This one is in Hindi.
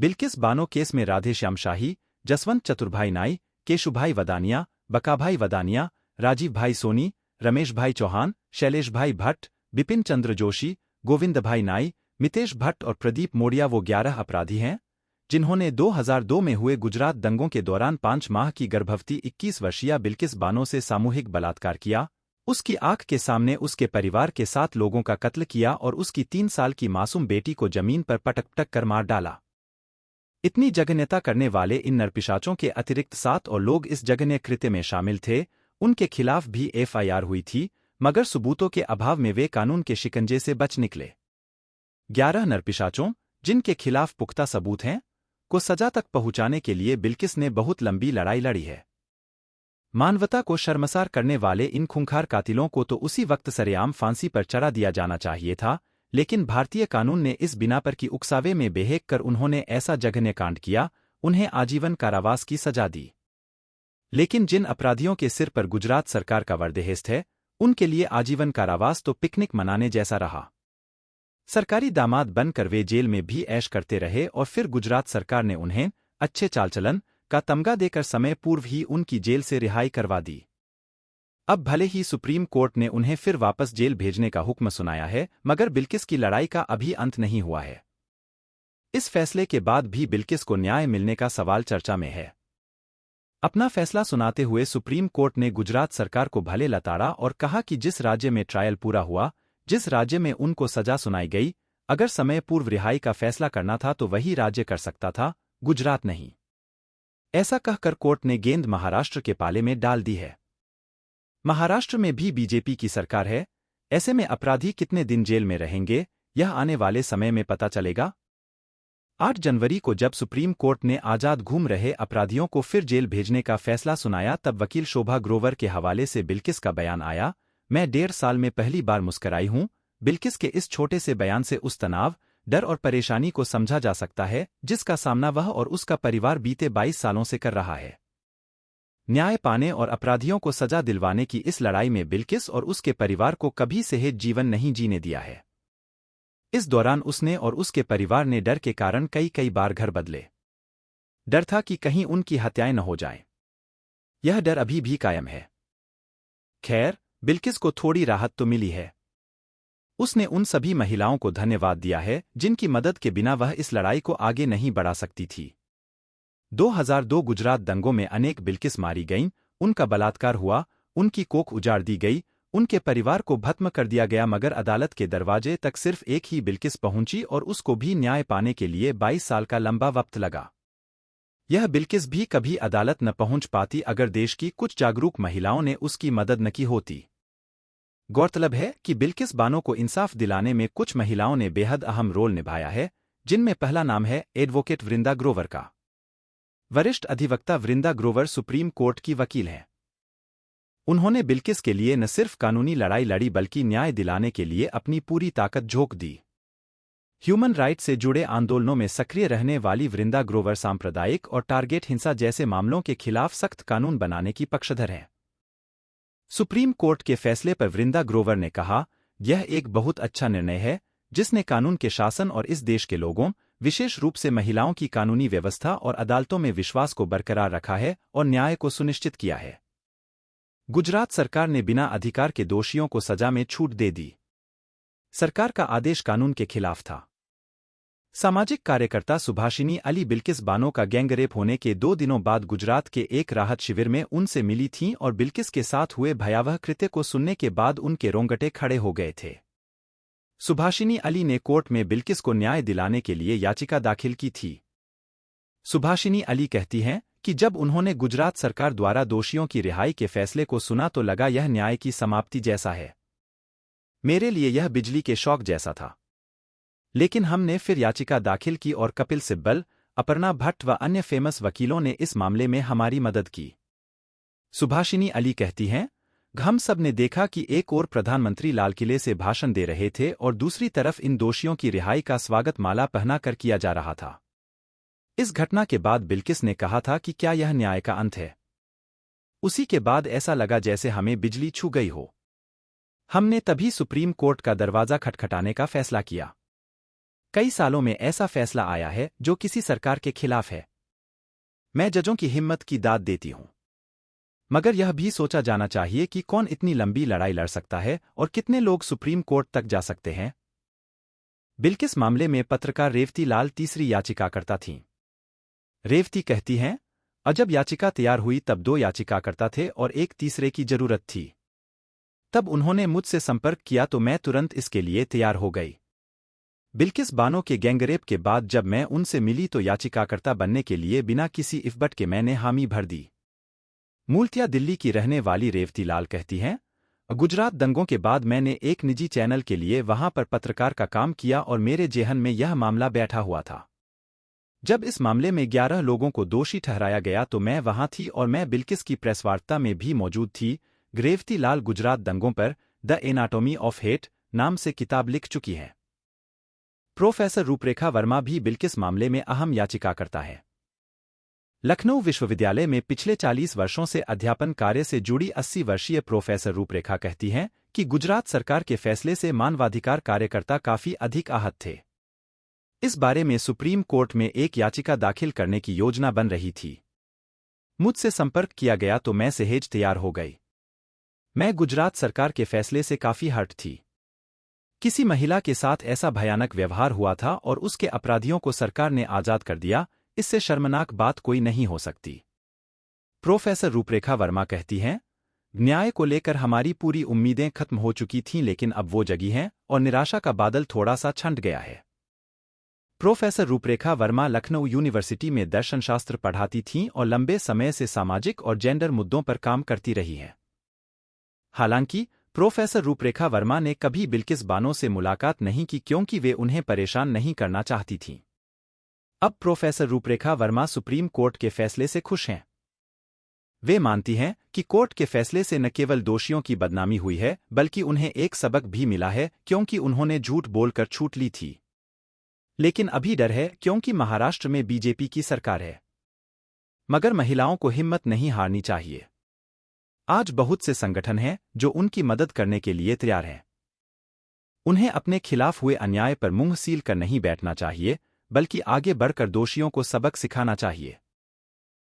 बिल्किस बानो केस में राधेश्याम शाही, जसवंत चतुरभाई नाई, केशुभाई वदानिया, बकाभाई वदानिया, राजीव भाई सोनी, रमेश भाई चौहान, शैलेश भाई भट्ट, बिपिन चंद्र जोशी, गोविंद भाई नाई, मितेश भट्ट और प्रदीप मोडिया वो 11 अपराधी हैं जिन्होंने 2002 में हुए गुजरात दंगों के दौरान 5 माह की गर्भवती 21 वर्षीय बिल्किस बानो से सामूहिक बलात्कार किया, उसकी आंख के सामने उसके परिवार के 7 लोगों का कत्ल किया और उसकी 3 साल की मासूम बेटी को जमीन पर पटक-पटक कर मार डाला। इतनी जघन्यता करने वाले इन नरपिशाचों के अतिरिक्त 7 और लोग इस जघन्य कृत्य में शामिल थे, उनके खिलाफ भी एफआईआर हुई थी, मगर सबूतों के अभाव में वे कानून के शिकंजे से बच निकले। 11 नरपिशाचों, जिनके खिलाफ पुख्ता सबूत हैं, को सजा तक पहुंचाने के लिए बिल्किस ने बहुत लंबी लड़ाई लड़ी है। मानवता को शर्मसार करने वाले इन खूंखार कातिलों को तो उसी वक्त सरेआम फांसी पर चढ़ा दिया जाना चाहिए था, लेकिन भारतीय कानून ने इस बिना पर कि उकसावे में बेहक कर उन्होंने ऐसा जघन्य कांड किया, उन्हें आजीवन कारावास की सजा दी। लेकिन जिन अपराधियों के सिर पर गुजरात सरकार का वरदहस्त है, उनके लिए आजीवन कारावास तो पिकनिक मनाने जैसा रहा। सरकारी दामाद बनकर वे जेल में भी ऐश करते रहे और फिर गुजरात सरकार ने उन्हें अच्छे चालचलन का तमगा देकर समय पूर्व ही उनकी जेल से रिहाई करवा दी। अब भले ही सुप्रीम कोर्ट ने उन्हें फिर वापस जेल भेजने का हुक्म सुनाया है, मगर बिल्किस की लड़ाई का अभी अंत नहीं हुआ है। इस फैसले के बाद भी बिल्किस को न्याय मिलने का सवाल चर्चा में है। अपना फैसला सुनाते हुए सुप्रीम कोर्ट ने गुजरात सरकार को भले लताड़ा और कहा कि जिस राज्य में ट्रायल पूरा हुआ, जिस राज्य में उनको सजा सुनाई गई, अगर समय पूर्व रिहाई का फैसला करना था तो वही राज्य कर सकता था, गुजरात नहीं। ऐसा कहकर कोर्ट ने गेंद महाराष्ट्र के पाले में डाल दी है। महाराष्ट्र में भी बीजेपी की सरकार है, ऐसे में अपराधी कितने दिन जेल में रहेंगे, यह आने वाले समय में पता चलेगा। 8 जनवरी को जब सुप्रीम कोर्ट ने आजाद घूम रहे अपराधियों को फिर जेल भेजने का फैसला सुनाया, तब वकील शोभा ग्रोवर के हवाले से बिल्किस का बयान आया, मैं 1.5 साल में पहली बार मुस्कराई हूं। बिल्किस के इस छोटे से बयान से उस तनाव, डर और परेशानी को समझा जा सकता है जिसका सामना वह और उसका परिवार बीते 22 सालों से कर रहा है। न्याय पाने और अपराधियों को सजा दिलवाने की इस लड़ाई में बिल्किस और उसके परिवार को कभी सहज जीवन नहीं जीने दिया है। इस दौरान उसने और उसके परिवार ने डर के कारण कई बार घर बदले। डर था कि कहीं उनकी हत्याएं न हो जाएं। यह डर अभी भी कायम है। खैर, बिल्किस को थोड़ी राहत तो मिली है। उसने उन सभी महिलाओं को धन्यवाद दिया है जिनकी मदद के बिना वह इस लड़ाई को आगे नहीं बढ़ा सकती थी। 2002 गुजरात दंगों में अनेक बिल्किस मारी गईं, उनका बलात्कार हुआ, उनकी कोख उजाड़ दी गई, उनके परिवार को भस्म कर दिया गया, मगर अदालत के दरवाजे तक सिर्फ एक ही बिल्किस पहुंची और उसको भी न्याय पाने के लिए 22 साल का लंबा वक्त लगा। यह बिल्किस भी कभी अदालत न पहुंच पाती अगर देश की कुछ जागरूक महिलाओं ने उसकी मदद न की होती। गौरतलब है कि बिल्किस बानो को इंसाफ दिलाने में कुछ महिलाओं ने बेहद अहम रोल निभाया है, जिनमें पहला नाम है एडवोकेट वृंदा ग्रोवर का। वरिष्ठ अधिवक्ता वृंदा ग्रोवर सुप्रीम कोर्ट की वकील हैं। उन्होंने बिल्किस के लिए न सिर्फ कानूनी लड़ाई लड़ी बल्कि न्याय दिलाने के लिए अपनी पूरी ताकत झोंक दी। ह्यूमन राइट से जुड़े आंदोलनों में सक्रिय रहने वाली वृंदा ग्रोवर सांप्रदायिक और टारगेट हिंसा जैसे मामलों के खिलाफ सख्त कानून बनाने की पक्षधर हैं। सुप्रीम कोर्ट के फैसले पर वृंदा ग्रोवर ने कहा, यह एक बहुत अच्छा निर्णय है जिसने कानून के शासन और इस देश के लोगों, विशेष रूप से महिलाओं की कानूनी व्यवस्था और अदालतों में विश्वास को बरकरार रखा है और न्याय को सुनिश्चित किया है। गुजरात सरकार ने बिना अधिकार के दोषियों को सजा में छूट दे दी। सरकार का आदेश कानून के खिलाफ था। सामाजिक कार्यकर्ता सुभाषिनी अली बिल्किस बानो का गैंगरेप होने के 2 दिनों बाद गुजरात के एक राहत शिविर में उनसे मिली थीं और बिल्किस के साथ हुए भयावह कृत्य को सुनने के बाद उनके रोंगटे खड़े हो गए थे। सुभाषिनी अली ने कोर्ट में बिल्किस को न्याय दिलाने के लिए याचिका दाखिल की थी। सुभाषिनी अली कहती हैं कि जब उन्होंने गुजरात सरकार द्वारा दोषियों की रिहाई के फैसले को सुना तो लगा यह न्याय की समाप्ति जैसा है। मेरे लिए यह बिजली के शॉक जैसा था। लेकिन हमने फिर याचिका दाखिल की और कपिल सिब्बल, अपर्णा भट्ट व अन्य फेमस वकीलों ने इस मामले में हमारी मदद की। सुभाषिनी अली कहती हैं, हम सब ने देखा कि एक ओर प्रधानमंत्री लाल किले से भाषण दे रहे थे और दूसरी तरफ इन दोषियों की रिहाई का स्वागत माला पहना कर किया जा रहा था। इस घटना के बाद बिल्किस ने कहा था कि क्या यह न्याय का अंत है। उसी के बाद ऐसा लगा जैसे हमें बिजली छू गई हो। हमने तभी सुप्रीम कोर्ट का दरवाजा खटखटाने का फैसला किया। कई सालों में ऐसा फैसला आया है जो किसी सरकार के खिलाफ है। मैं जजों की हिम्मत की दाद देती हूं। मगर यह भी सोचा जाना चाहिए कि कौन इतनी लंबी लड़ाई लड़ सकता है और कितने लोग सुप्रीम कोर्ट तक जा सकते हैं। बिल्किस मामले में पत्रकार रेवती लाल तीसरी याचिकाकर्ता थीं। रेवती कहती हैं, जब याचिका तैयार हुई तब 2 याचिकाकर्ता थे और एक तीसरे की जरूरत थी। तब उन्होंने मुझसे संपर्क किया तो मैं तुरंत इसके लिए तैयार हो गई। बिल्किस बानो के गैंगरेप के बाद जब मैं उनसे मिली तो याचिकाकर्ता बनने के लिए बिना किसी इफ़बट के मैंने हामी भर दी। मूलतया दिल्ली की रहने वाली रेवती लाल कहती हैं, गुजरात दंगों के बाद मैंने एक निजी चैनल के लिए वहां पर पत्रकार का काम किया और मेरे जेहन में यह मामला बैठा हुआ था। जब इस मामले में 11 लोगों को दोषी ठहराया गया तो मैं वहां थी और मैं बिल्किस की प्रेसवार्ता में भी मौजूद थी। रेवती लाल गुजरात दंगों पर द एनाटॉमी ऑफ हेट नाम से किताब लिख चुकी है। प्रोफेसर रूपरेखा वर्मा भी बिल्किस मामले में अहम याचिकाकर्ता है। लखनऊ विश्वविद्यालय में पिछले 40 वर्षों से अध्यापन कार्य से जुड़ी 80 वर्षीय प्रोफेसर रूपरेखा कहती हैं कि गुजरात सरकार के फैसले से मानवाधिकार कार्यकर्ता काफी अधिक आहत थे। इस बारे में सुप्रीम कोर्ट में एक याचिका दाखिल करने की योजना बन रही थी। मुझसे संपर्क किया गया तो मैं सहज तैयार हो गई। मैं गुजरात सरकार के फैसले से काफी हर्ट थी। किसी महिला के साथ ऐसा भयानक व्यवहार हुआ था और उसके अपराधियों को सरकार ने आजाद कर दिया। इससे शर्मनाक बात कोई नहीं हो सकती। प्रोफेसर रूपरेखा वर्मा कहती हैं, न्याय को लेकर हमारी पूरी उम्मीदें खत्म हो चुकी थीं लेकिन अब वो जगी हैं और निराशा का बादल थोड़ा सा छंट गया है। प्रोफेसर रूपरेखा वर्मा लखनऊ यूनिवर्सिटी में दर्शनशास्त्र पढ़ाती थीं और लंबे समय से सामाजिक और जेंडर मुद्दों पर काम करती रही हैं। हालांकि प्रोफेसर रूपरेखा वर्मा ने कभी बिल्किस बानो से मुलाकात नहीं की क्योंकि वे उन्हें परेशान नहीं करना चाहती थीं। अब प्रोफेसर रूपरेखा वर्मा सुप्रीम कोर्ट के फैसले से खुश हैं। वे मानती हैं कि कोर्ट के फैसले से न केवल दोषियों की बदनामी हुई है बल्कि उन्हें एक सबक भी मिला है क्योंकि उन्होंने झूठ बोलकर छूट ली थी। लेकिन अभी डर है क्योंकि महाराष्ट्र में बीजेपी की सरकार है। मगर महिलाओं को हिम्मत नहीं हारनी चाहिए। आज बहुत से संगठन हैं जो उनकी मदद करने के लिए तैयार हैं। उन्हें अपने खिलाफ हुए अन्याय पर मुंह सील कर नहीं बैठना चाहिए बल्कि आगे बढ़कर दोषियों को सबक सिखाना चाहिए।